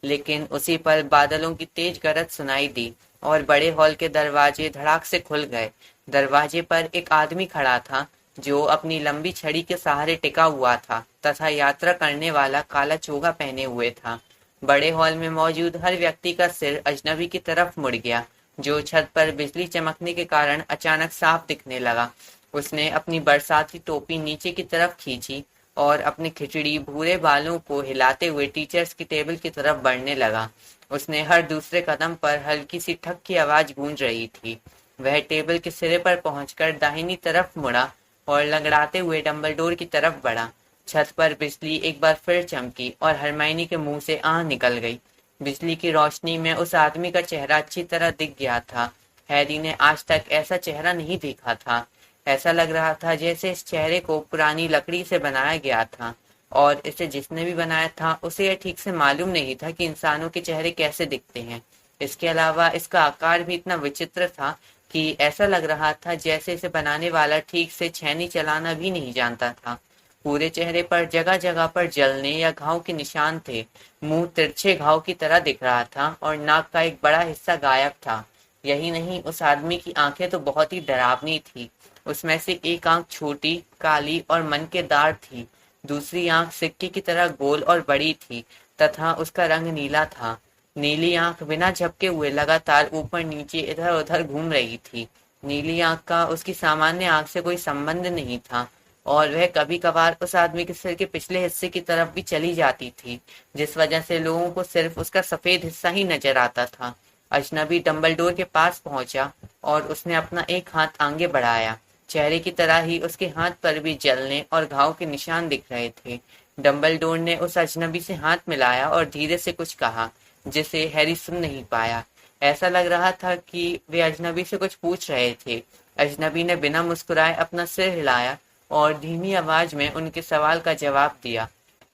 लेकिन उसी पल बादलों की तेज गरज सुनाई दी और बड़े हॉल के दरवाजे धड़ाक से खुल गए। दरवाजे पर एक आदमी खड़ा था जो अपनी लंबी छड़ी के सहारे टिका हुआ था तथा यात्रा करने वाला काला चोगा पहने हुए था। बड़े हॉल में मौजूद हर व्यक्ति का सिर अजनबी की तरफ मुड़ गया, जो छत पर बिजली चमकने के कारण अचानक साफ दिखने लगा। उसने अपनी बरसाती टोपी नीचे की तरफ खींची और अपने खिचड़ी भूरे बालों को हिलाते हुए टीचर्स की टेबल की तरफ बढ़ने लगा। उसने हर दूसरे कदम पर हल्की सी ठक की आवाज गूंज रही थी। वह टेबल के सिरे पर पहुंचकर दाहिनी तरफ मुड़ा और लंगड़ाते हुए डंबलडोर की तरफ बढ़ा। छत पर बिजली एक बार फिर चमकी और हरमाइनी के मुंह से आह निकल गई। बिजली की रोशनी में उस आदमी का चेहरा अच्छी तरह दिख गया था। हैरी ने आज तक ऐसा चेहरा नहीं देखा था। ऐसा लग रहा था जैसे इस चेहरे को पुरानी लकड़ी से बनाया गया था और इसे जिसने भी बनाया था उसे यह ठीक से मालूम नहीं था कि इंसानों के चेहरे कैसे दिखते हैं। इसके अलावा इसका आकार भी इतना विचित्र था कि ऐसा लग रहा था जैसे इसे बनाने वाला ठीक से छेनी चलाना भी नहीं जानता था। पूरे चेहरे पर जगह जगह पर जलने या घाव के निशान थे। मुंह तिरछे घाव की तरह दिख रहा था और नाक का एक बड़ा हिस्सा गायब था। यही नहीं, उस आदमी की आंखें तो बहुत ही डरावनी थी। उसमें से एक आंख छोटी, काली और मनकेदार थी। दूसरी आंख सिक्के की तरह गोल और बड़ी थी तथा उसका रंग नीला था। नीली आंख बिना झपके हुए लगातार ऊपर नीचे इधर उधर घूम रही थी। नीली आंख का उसकी सामान्य आंख से कोई संबंध नहीं था और वह कभी कभार उस आदमी के सिर के पिछले हिस्से की तरफ भी चली जाती थी, जिस वजह से लोगों को सिर्फ उसका सफेद हिस्सा ही नजर आता था। अजनबी डंबलडोर के पास पहुंचा और उसने अपना एक हाथ आगे बढ़ाया। चेहरे की तरह ही उसके हाथ पर भी जलने और घाव के निशान दिख रहे थे। डंबलडोर ने उस अजनबी से हाथ मिलाया और धीरे से कुछ कहा, जिसे हैरी सुन नहीं पाया। ऐसा लग रहा था कि वे अजनबी से कुछ पूछ रहे थे। अजनबी ने बिना मुस्कुराए अपना सिर हिलाया और धीमी आवाज में उनके सवाल का जवाब दिया।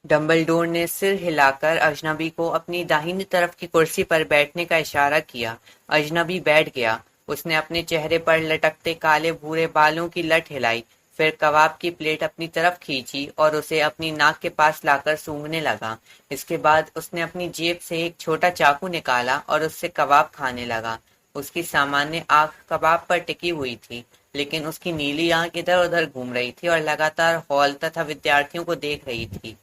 डंबलडोर ने सिर हिलाकर अजनबी को अपनी दाहिनी तरफ की कुर्सी पर बैठने का इशारा किया। अजनबी बैठ गया। उसने अपने चेहरे पर लटकते काले भूरे बालों की लट हिलाई, फिर कबाब की प्लेट अपनी तरफ खींची और उसे अपनी नाक के पास लाकर सूंघने लगा। इसके बाद उसने अपनी जेब से एक छोटा चाकू निकाला और उससे कबाब खाने लगा। उसकी सामान्य आंख कबाब पर टिकी हुई थी, लेकिन उसकी नीली आंख इधर उधर घूम रही थी और लगातार हॉल तथा विद्यार्थियों को देख रही थी।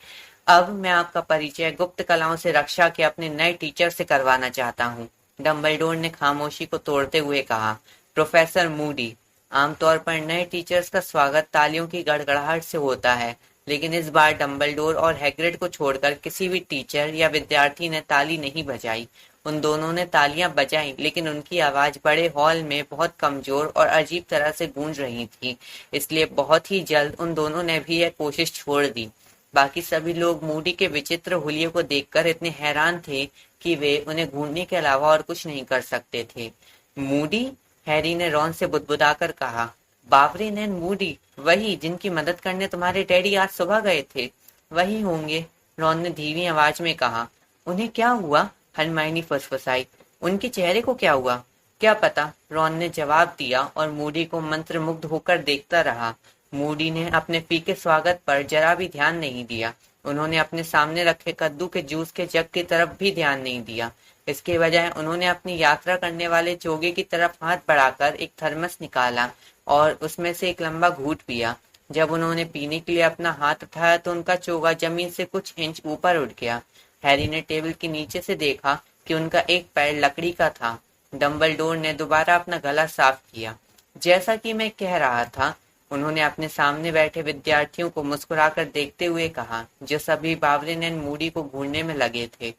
अब मैं आपका परिचय गुप्त कलाओं से रक्षा के अपने नए टीचर से करवाना चाहता हूँ, डंबलडोर ने खामोशी को तोड़ते हुए कहा। Professor Moody. आमतौर पर नए टीचर्स का स्वागत तालियों की गड़गड़ाहट से होता है, लेकिन इस बार डंबलडोर और हैग्रिड को छोड़कर किसी भी टीचर या विद्यार्थी ने ताली नहीं बजाई। उन दोनों ने तालियां बजाई, लेकिन उनकी आवाज बड़े हॉल में बहुत कमजोर और अजीब तरह से गूंज रही थी, इसलिए बहुत ही जल्द उन दोनों ने भी यह कोशिश छोड़ दी। बाकी सभी लोग मूडी के विचित्र हुलिये को देखकर इतने हैरान थे कि वे उन्हें घूरने के अलावा और कुछ नहीं कर सकते थे। मूडी? हैरी ने रॉन से बुदबुदाकर कहा। बावरी नैन मूडी, वही जिनकी मदद करने तुम्हारे डैडी आज सुबह गए थे। वही होंगे, रॉन ने धीमी आवाज में कहा। उन्हें क्या हुआ? हरमाइनी फुसफुसाई। उनके चेहरे को क्या हुआ? क्या पता, रॉन ने जवाब दिया और मूडी को मंत्रमुग्ध होकर देखता रहा। मूडी ने अपने फीके स्वागत पर जरा भी ध्यान नहीं दिया। उन्होंने अपने सामने रखे कद्दू के जूस के जग की तरफ भी ध्यान नहीं दिया। इसके बजाय उन्होंने अपनी यात्रा करने वाले चोगे की तरफ हाथ बढ़ाकर एक थर्मस निकाला और उसमें से एक लंबा घूंट पिया। जब उन्होंने पीने के लिए अपना हाथ उठाया तो उनका चोगा जमीन से कुछ इंच ऊपर उठ गया। हैरी ने टेबल के नीचे से देखा कि उनका एक पैर लकड़ी का था। डंबलडोर ने दोबारा अपना गला साफ किया। जैसा कि मैं कह रहा था, उन्होंने अपने सामने बैठे विद्यार्थियों को मुस्कुराकर देखते हुए कहा, जो सभी बावरिन एंड मूडी को घूरने में लगे थे।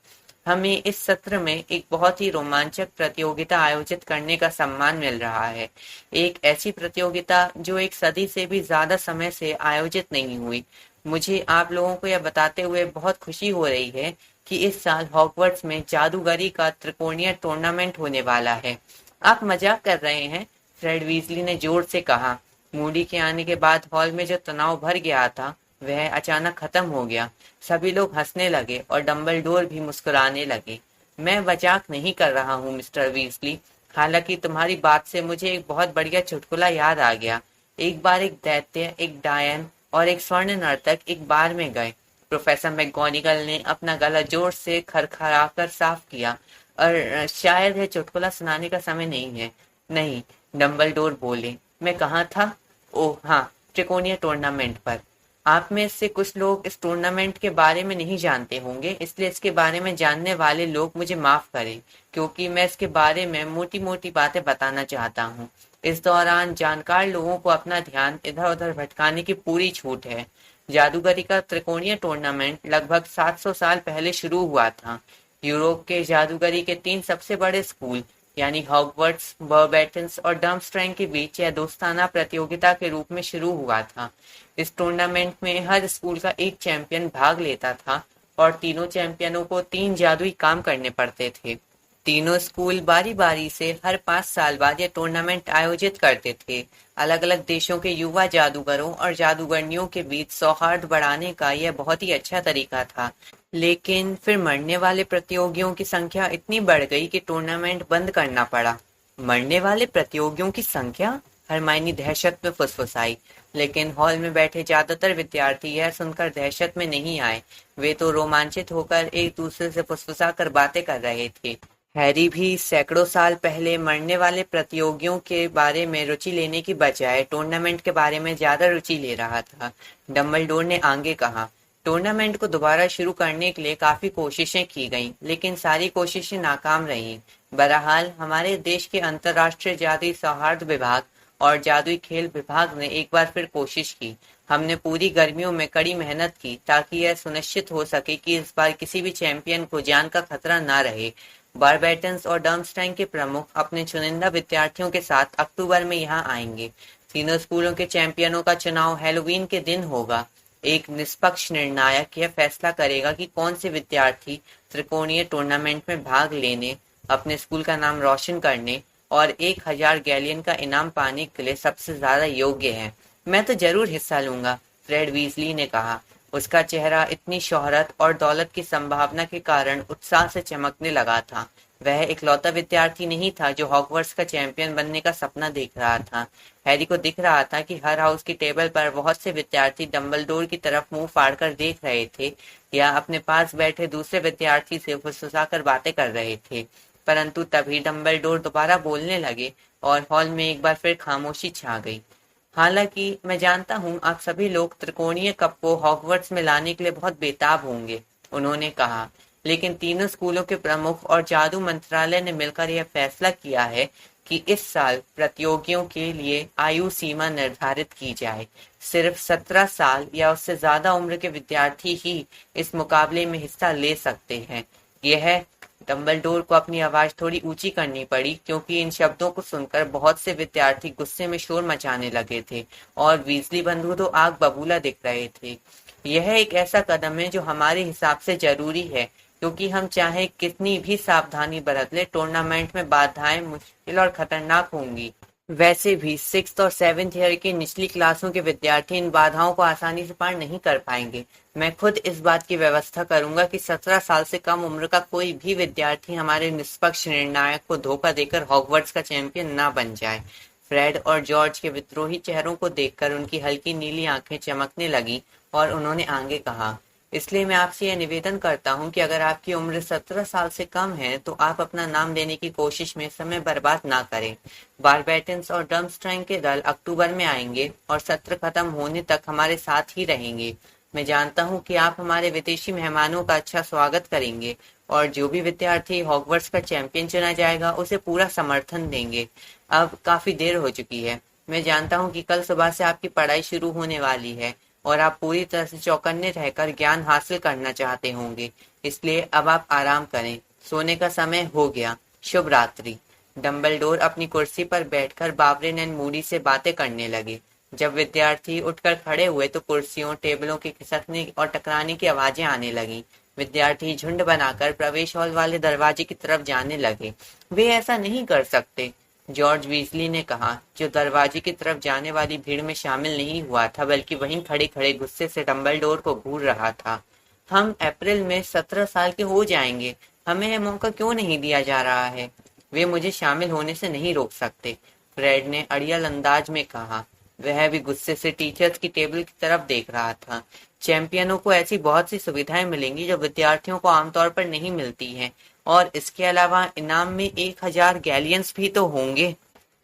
हमें इस सत्र में एक बहुत ही रोमांचक प्रतियोगिता आयोजित करने का सम्मान मिल रहा है। एक ऐसी प्रतियोगिता जो एक सदी से भी ज्यादा समय से आयोजित नहीं हुई। मुझे आप लोगों को यह बताते हुए बहुत खुशी हो रही है कि इस साल हॉगवर्ट्स में जादूगरी का त्रिकोणीय टूर्नामेंट होने वाला है। आप मजाक कर रहे हैं? फ्रेड वीजली ने जोर से कहा। मूडी के आने के बाद हॉल में जो तनाव भर गया था वह अचानक खत्म हो गया। सभी लोग हंसने लगे और डंबलडोर भी मुस्कुराने लगे। मैं मजाक नहीं कर रहा हूँ मिस्टर वीजली, हालांकि तुम्हारी बात से मुझे एक बहुत बढ़िया चुटकुला याद आ गया। एक बार एक दैत्य, एक डायन और एक स्वर्ण नर्तक एक बार में गए। प्रोफेसर मैगोनिगल ने अपना गला जोर से खरखराकर साफ किया। और शायद यह चुटकुला सुनाने का समय नहीं है। नहीं, डंबलडोर बोले। मैं कहाँ था? ओह हाँ, त्रिकोणीय टूर्नामेंट पर। आप में से कुछ लोग इस टूर्नामेंट के बारे में नहीं जानते होंगे, इसलिए इसके बारे में जानने वाले लोग मुझे माफ करें, क्योंकि मैं इसके बारे में मोटी मोटी बातें बताना चाहता हूँ। इस दौरान जानकार लोगों को अपना ध्यान इधर उधर भटकाने की पूरी छूट है। जादूगरी का त्रिकोणीय टूर्नामेंट लगभग 700 साल पहले शुरू हुआ था। यूरोप के जादूगरी के 3 सबसे बड़े स्कूल यानी हॉगवर्ट्स, बर्बैटन्स और डर्मस्ट्रैंग के बीच यह दोस्ताना प्रतियोगिता के रूप में शुरू हुआ था। इस टूर्नामेंट में हर स्कूल का एक चैंपियन भाग लेता था और तीनों चैंपियनों को 3 जादुई काम करने पड़ते थे। तीनों स्कूल बारी बारी से हर 5 साल बाद यह टूर्नामेंट आयोजित करते थे। अलग अलग देशों के युवा जादूगरों और जादूगरनियों के बीच सौहार्द बढ़ाने का यह बहुत ही अच्छा तरीका था। लेकिन फिर मरने वाले प्रतियोगियों की संख्या इतनी बढ़ गई कि टूर्नामेंट बंद करना पड़ा। मरने वाले प्रतियोगियों की संख्या? हरमाइनी दहशत में फुसफुसाई। लेकिन हॉल में बैठे ज्यादातर विद्यार्थी यह सुनकर दहशत में नहीं आए। वे तो रोमांचित होकर एक दूसरे से फुसफुसा कर बातें कर रहे थे। हैरी भी सैकड़ों साल पहले मरने वाले प्रतियोगियों के बारे में रुचि लेने की बजाय टूर्नामेंट के बारे में ज्यादा रुचि ले रहा था। डंबलडोर ने आगे कहा, टूर्नामेंट को दोबारा शुरू करने के लिए काफी कोशिशें की गईं, लेकिन सारी कोशिशें नाकाम रहीं। बहरहाल हमारे देश के अंतर्राष्ट्रीय जादुई सौहार्द विभाग और जादुई खेल विभाग ने एक बार फिर कोशिश की। हमने पूरी गर्मियों में कड़ी मेहनत की ताकि यह सुनिश्चित हो सके कि इस बार किसी भी चैंपियन को जान का खतरा न रहे। बारबेटन्स और डर्मस्टाइन के प्रमुख अपने चुनिंदा विद्यार्थियों के साथ अक्टूबर में यहाँ आएंगे। तीनों स्कूलों के चैंपियनों का चुनाव हैलोवीन के दिन होगा। एक निष्पक्ष निर्णायक यह फैसला करेगा कि कौन से विद्यार्थी त्रिकोणीय टूर्नामेंट में भाग लेने, अपने स्कूल का नाम रोशन करने और 1000 गैलियन का इनाम पाने के लिए सबसे ज्यादा योग्य है। मैं तो जरूर हिस्सा लूंगा, फ्रेड वीजली ने कहा। उसका चेहरा इतनी शोहरत और दौलत की संभावना के कारण उत्साह से चमकने लगा था। वह इकलौता विद्यार्थी नहीं था जो हॉगवर्ट्स का चैंपियन बनने का सपना देख रहा था। हैरी को दिख रहा था कि हर हाउस की टेबल पर बहुत से विद्यार्थी डंबलडोर की तरफ मुंह फाड़कर देख रहे थे या अपने पास बैठे दूसरे विद्यार्थी से फुसफुसाकर बातें कर रहे थे। परंतु तभी डंबलडोर दोबारा बोलने लगे और हॉल में एक बार फिर खामोशी छा गई। हालांकि मैं जानता हूँ आप सभी लोग त्रिकोणीय कप को हॉगवर्ट्स में लाने के लिए बहुत बेताब होंगे, उन्होंने कहा, लेकिन तीनों स्कूलों के प्रमुख और जादू मंत्रालय ने मिलकर यह फैसला किया है कि इस साल प्रतियोगियों के लिए आयु सीमा निर्धारित की जाए। सिर्फ 17 साल या उससे ज्यादा उम्र के विद्यार्थी ही इस मुकाबले में हिस्सा ले सकते हैं। यह डंबलडोर को अपनी आवाज थोड़ी ऊंची करनी पड़ी क्योंकि इन शब्दों को सुनकर बहुत से विद्यार्थी गुस्से में शोर मचाने लगे थे और वीजली बंधु तो आग बबूला दिख रहे थे। यह एक ऐसा कदम है जो हमारे हिसाब से जरूरी है, क्योंकि हम चाहे कितनी भी सावधानी बरत ले, टूर्नामेंट में बाधाएं मुश्किल और खतरनाक होंगी। वैसे भी 6th और 7th ईयर की निचली क्लासों के विद्यार्थी इन बाधाओं को आसानी से पार नहीं कर पाएंगे। मैं खुद इस बात की व्यवस्था करूंगा कि 17 साल से कम उम्र का कोई भी विद्यार्थी हमारे निष्पक्ष निर्णायक को धोखा देकर हॉगवर्ट्स का चैंपियन ना बन जाए। फ्रेड और जॉर्ज के विद्रोही चेहरों को देखकर उनकी हल्की नीली आंखें चमकने लगी और उन्होंने आगे कहा, इसलिए मैं आपसे यह निवेदन करता हूं कि अगर आपकी उम्र 17 साल से कम है तो आप अपना नाम लेने की कोशिश में समय बर्बाद ना करें। बारबेटन्स और डर्मस्टाइन के दल अक्टूबर में आएंगे और सत्र खत्म होने तक हमारे साथ ही रहेंगे। मैं जानता हूं कि आप हमारे विदेशी मेहमानों का अच्छा स्वागत करेंगे और जो भी विद्यार्थी हॉगवर्ट्स का चैंपियन चुना जाएगा उसे पूरा समर्थन देंगे। अब काफी देर हो चुकी है। मैं जानता हूं कि कल सुबह से आपकी पढ़ाई शुरू होने वाली है और आप पूरी तरह से चौकन्ने रहकर ज्ञान हासिल करना चाहते होंगे, इसलिए अब आप आराम करें। सोने का समय हो गया। शुभ रात्रि। डंबलडोर अपनी कुर्सी पर बैठकर बावरिन एंड मूडी से बातें करने लगे। जब विद्यार्थी उठकर खड़े हुए तो कुर्सियों, टेबलों के खिसकने और टकराने की आवाजें आने लगी। विद्यार्थी झुंड बनाकर प्रवेश हॉल वाले दरवाजे की तरफ जाने लगे। वे ऐसा नहीं कर सकते, जॉर्ज वीजली ने कहा, जो दरवाजे की तरफ जाने वाली भीड़ में शामिल नहीं हुआ था बल्कि वहीं खड़े खड़े गुस्से से डंबलडोर को घूर रहा था। हम अप्रैल में 17 साल के हो जाएंगे, हमें यह मौका क्यों नहीं दिया जा रहा है? वे मुझे शामिल होने से नहीं रोक सकते, फ्रेड ने अड़ियल अंदाज में कहा। वह भी गुस्से से टीचर्स की टेबल की तरफ देख रहा था। चैंपियनों को ऐसी बहुत सी सुविधाएं मिलेंगी जो विद्यार्थियों को आमतौर पर नहीं मिलती हैं, और इसके अलावा इनाम में 1000 गैलियंस भी तो होंगे।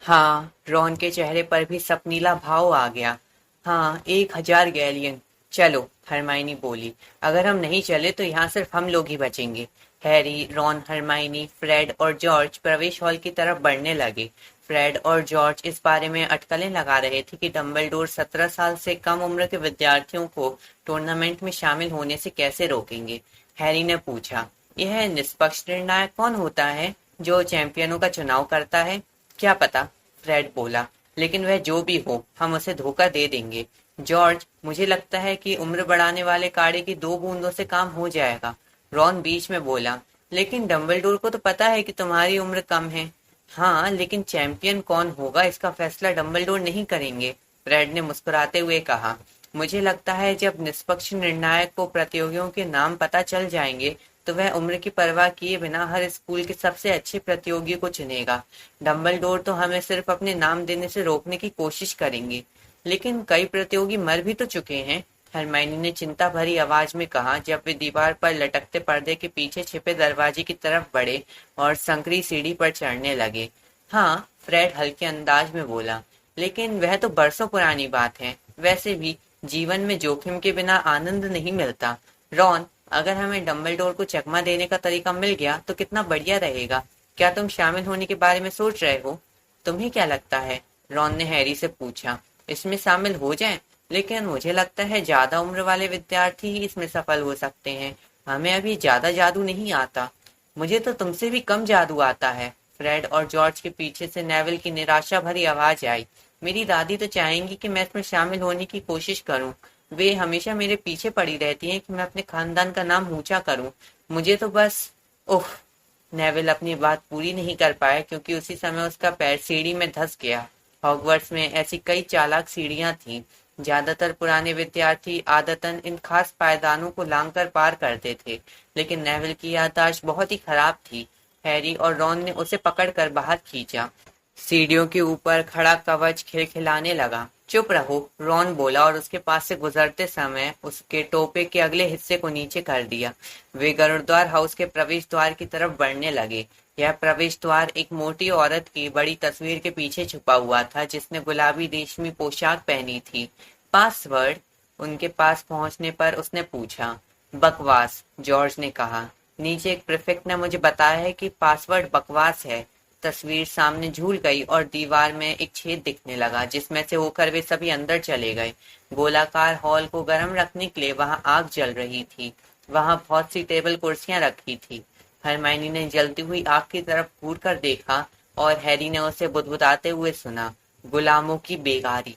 हाँ, रॉन के चेहरे पर भी सपनीला भाव आ गया। हाँ, 1000 गैलियन। चलो, हरमाइनी बोली, अगर हम नहीं चले तो यहाँ सिर्फ हम लोग ही बचेंगे। हैरी, रॉन, हरमाइनी, फ्रेड और जॉर्ज प्रवेश हॉल की तरफ बढ़ने लगे। फ्रेड और जॉर्ज इस बारे में अटकलें लगा रहे थे कि डंबलडोर 17 साल से कम उम्र के विद्यार्थियों को टूर्नामेंट में शामिल होने से कैसे रोकेंगे। हैरी ने पूछा, यह निष्पक्ष निर्णायक कौन होता है जो चैंपियनों का चुनाव करता है? क्या पता, फ्रेड बोला, लेकिन वह जो भी हो, हम उसे धोखा दे देंगे। जॉर्ज, मुझे लगता है कि उम्र बढ़ाने वाले काढ़े की 2 बूंदों से काम हो जाएगा। रॉन बीच में बोला, लेकिन डंबलडोर को तो पता है कि तुम्हारी उम्र कम है। हाँ, लेकिन चैंपियन कौन होगा इसका फैसला डंबलडोर नहीं करेंगे, फ्रेड ने मुस्कुराते हुए कहा। मुझे लगता है जब निष्पक्ष निर्णायक को प्रतियोगियों के नाम पता चल जाएंगे तो वह उम्र की परवाह किए बिना हर स्कूल के सबसे अच्छे प्रतियोगी को चुनेगा। डंबलडोर तो हमें सिर्फ अपने नाम देने से रोकने की कोशिश करेंगे, लेकिन कई प्रतियोगी मर भी तो चुके हैं, हरमाइनी ने चिंता भरी आवाज में कहा जब वे दीवार पर लटकते पर्दे के पीछे छिपे दरवाजे की तरफ बढ़े और संकरी सीढ़ी पर चढ़ने लगे। हाँ, फ्रेड हल्के अंदाज में बोला, लेकिन वह तो बरसों पुरानी बात है। वैसे भी जीवन में जोखिम के बिना आनंद नहीं मिलता। रॉन, अगर हमें डम्बलडोर को चकमा देने का तरीका मिल गया तो कितना बढ़िया रहेगा। क्या तुम शामिल होने के बारे में सोच रहे हो? तुम्हें क्या लगता है? रॉन ने हैरी से पूछा। इसमें शामिल हो जाएं? लेकिन मुझे लगता है ज्यादा उम्र वाले विद्यार्थी ही इसमें सफल हो सकते हैं। हमें अभी ज्यादा जादू नहीं आता। मुझे तो तुमसे भी कम जादू आता है। फ्रेड और जॉर्ज के पीछे से नेविल की निराशा भरी आवाज आई। मेरी दादी तो चाहेंगी कि मैं इसमें शामिल होने की कोशिश करूं। वे हमेशा मेरे पीछे पड़ी रहती हैं कि मैं अपने खानदान का नाम ऊंचा करूं। मुझे तो बस ओह। नेविल अपनी बात पूरी नहीं कर पाया क्योंकि उसी समय उसका पैर सीढ़ी में धंस गया। हॉगवर्ट्स में ऐसी कई चालाक सीढ़ियां थीं। ज्यादातर पुराने विद्यार्थी आदतन इन खास पायदानों को लांघकर पार करते थे, लेकिन नेविल की याददाश्त बहुत ही खराब थी। हैरी और रॉन ने उसे पकड़कर बाहर खींचा। सीढ़ियों के ऊपर खड़ा कवच खिलखिलाने लगा। चुप रहो, रॉन बोला और उसके पास से गुजरते समय उसके टोपे के अगले हिस्से को नीचे कर दिया। वे गुरुद्वार हाउस के प्रवेश द्वार की तरफ बढ़ने लगे। यह प्रवेश द्वार एक मोटी औरत की बड़ी तस्वीर के पीछे छुपा हुआ था जिसने गुलाबी रेशमी पोशाक पहनी थी। पासवर्ड? उनके पास पहुंचने पर उसने पूछा। बकवास, जॉर्ज ने कहा। नीचे एक प्रीफेक्ट ने मुझे बताया है कि पासवर्ड बकवास है। तस्वीर सामने झूल गई और दीवार में एक छेद दिखने लगा जिसमें से होकर वे सभी अंदर चले गए। गोलाकार हॉल को गर्म रखने के लिए वहां आग जल रही थी। वहां बहुत सी टेबल कुर्सियां रखी थी। हरमाइनी ने जलती हुई आग की तरफ घूर कर देखा और हैरी ने उसे बुदबुदाते हुए सुना, गुलामों की बेगारी।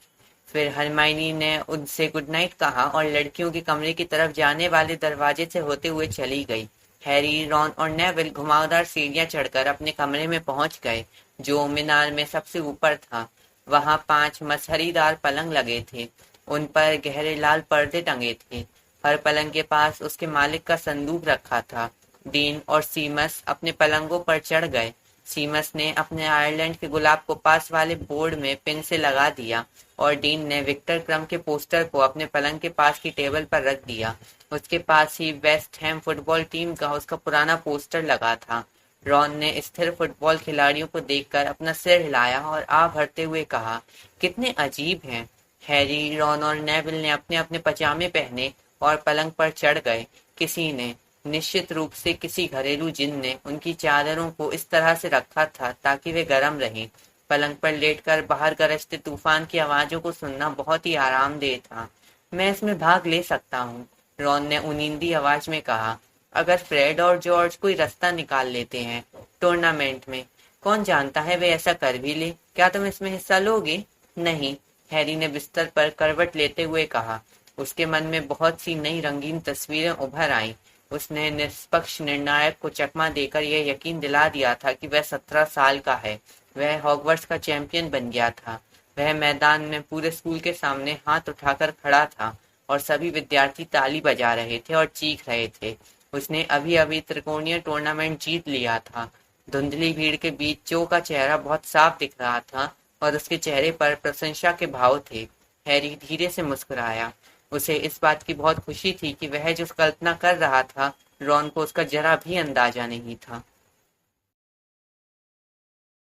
फिर हरमाइनी ने उनसे गुड नाइट कहा और लड़कियों के कमरे की तरफ जाने वाले दरवाजे से होते हुए चली गई। हैरी, रॉन और नेविल घुमावदार सीढ़ियां चढ़कर अपने कमरे में पहुंच गए, जो मीनार में सबसे ऊपर था। वहां 5 मसहरीदार पलंग लगे थे। उन पर गहरे लाल पर्दे टंगे थे। हर पलंग के पास उसके मालिक का संदूक रखा था। डीन और सीमस अपने पलंगों पर चढ़ गए। सीमस ने अपने आयरलैंड के गुलाब को पास वाले बोर्ड में पिन से लगा दिया और डीन ने विक्टर क्रम के पोस्टर को अपने पलंग के पास की टेबल पर रख दिया। उसके पास ही वेस्ट हैम फुटबॉल टीम का उसका पुराना पोस्टर लगा था। रॉन ने स्थिर फुटबॉल खिलाड़ियों को देखकर अपना सिर हिलाया और आ भरते हुए कहा, कितने अजीब हैं। हैरी, रॉन और नेविल ने अपने अपने पजामे पहने और पलंग पर चढ़ गए। किसी ने, निश्चित रूप से किसी घरेलू जिन ने, उनकी चादरों को इस तरह से रखा था ताकि वे गर्म रहें। पलंग पर लेटकर बाहर गरजते तूफान की आवाजों को सुनना बहुत ही आरामदेह था। मैं इसमें भाग ले सकता हूँ, रॉन ने उनींदी आवाज में कहा, अगर फ्रेड और जॉर्ज कोई रास्ता निकाल लेते हैं टूर्नामेंट में। कौन जानता है वे ऐसा कर भी ले। क्या तुम इसमें हिस्सा लोगे? नहीं, हैरी ने बिस्तर पर करवट लेते हुए कहा। उसके मन में बहुत सी नई रंगीन तस्वीरें उभर आईं। उसने निष्पक्ष निर्णायक को चकमा देकर यह यकीन दिला दिया था कि वह 17 साल का है। वह हॉगवर्ट्स का चैंपियन बन गया था। वह मैदान में पूरे स्कूल के सामने हाथ उठाकर खड़ा था और सभी विद्यार्थी ताली बजा रहे थे और चीख रहे थे। उसने अभी अभी त्रिकोणीय टूर्नामेंट जीत लिया था। धुंधली भीड़ के बीच जो का चेहरा बहुत साफ दिख रहा था और उसके चेहरे पर प्रशंसा के भाव थे। हैरी धीरे से मुस्कुराया। उसे इस बात की बहुत खुशी थी कि वह जो कल्पना कर रहा था, रॉन को उसका जरा भी अंदाजा नहीं था।